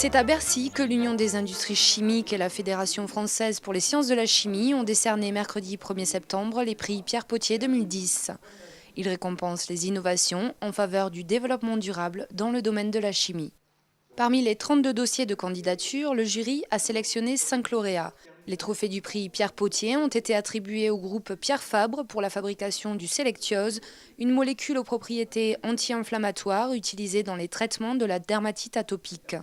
C'est à Bercy que l'Union des industries chimiques et la Fédération française pour les sciences de la chimie ont décerné mercredi 1er septembre les prix Pierre Potier 2010. Ils récompensent les innovations en faveur du développement durable dans le domaine de la chimie. Parmi les 32 dossiers de candidature, le jury a sélectionné 5 lauréats. Les trophées du prix Pierre Potier ont été attribués au groupe Pierre Fabre pour la fabrication du sélectiose, une molécule aux propriétés anti-inflammatoires utilisée dans les traitements de la dermatite atopique.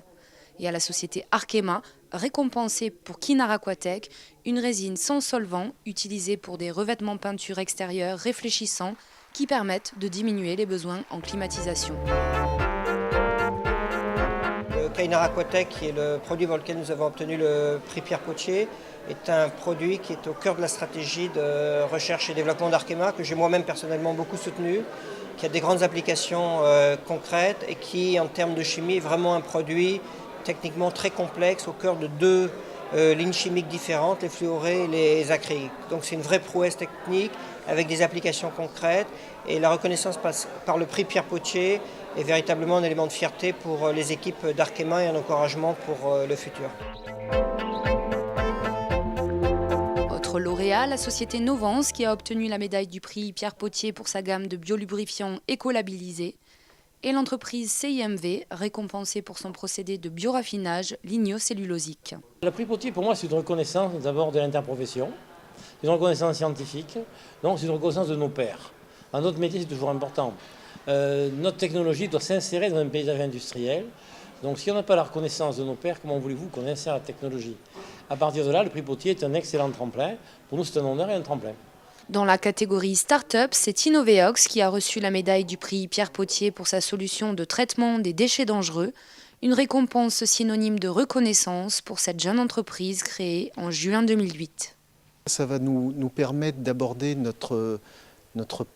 Et à la société Arkema, récompensée pour Kynar Aquatech, une résine sans solvant utilisée pour des revêtements peinture extérieure réfléchissants qui permettent de diminuer les besoins en climatisation. Le Kynar Aquatech, qui est le produit pour lequel nous avons obtenu le prix Pierre Potier, est un produit qui est au cœur de la stratégie de recherche et développement d'Arkema, que j'ai moi-même personnellement beaucoup soutenu, qui a des grandes applications concrètes et qui, en termes de chimie, est vraiment un produit techniquement très complexe, au cœur de 2 lignes chimiques différentes, les fluorés et les acryliques. Donc c'est une vraie prouesse technique avec des applications concrètes, et la reconnaissance par le prix Pierre Potier est véritablement un élément de fierté pour les équipes d'Arkema et un encouragement pour le futur. Autre lauréat, la société Novance qui a obtenu la médaille du prix Pierre Potier pour sa gamme de biolubrifiants écolabellisés, et l'entreprise CIMV, récompensée pour son procédé de bioraffinage lignocellulosique. Le prix Potier, pour moi, c'est une reconnaissance d'abord de l'interprofession, c'est une reconnaissance scientifique, donc c'est une reconnaissance de nos pairs. Dans notre métier, c'est toujours important. Notre technologie doit s'insérer dans un paysage industriel. Donc si on n'a pas la reconnaissance de nos pairs, comment voulez-vous qu'on insère la technologie? À partir de là, le prix Potier est un excellent tremplin. Pour nous, c'est un honneur et un tremplin. Dans la catégorie Start-up, c'est Innoveox qui a reçu la médaille du prix Pierre Potier pour sa solution de traitement des déchets dangereux, une récompense synonyme de reconnaissance pour cette jeune entreprise créée en juin 2008. Ça va nous permettre d'aborder notre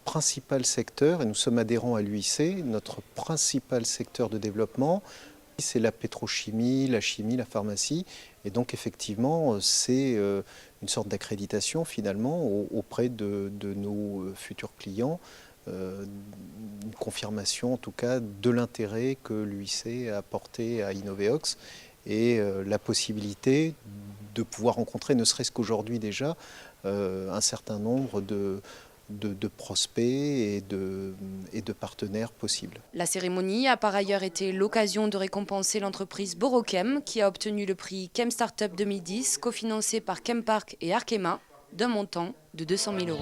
principal secteur, et nous sommes adhérents à l'UIC, notre principal secteur de développement, c'est la pétrochimie, la chimie, la pharmacie. Et donc effectivement, c'est une sorte d'accréditation finalement auprès de nos futurs clients, une confirmation en tout cas de l'intérêt que l'UIC a apporté à Innoveox et la possibilité de pouvoir rencontrer, ne serait-ce qu'aujourd'hui déjà, un certain nombre de prospects et de partenaires possibles. La cérémonie a par ailleurs été l'occasion de récompenser l'entreprise Borochem qui a obtenu le prix Chem Startup 2010 cofinancé par Chempark et Arkema d'un montant de 200 000 €.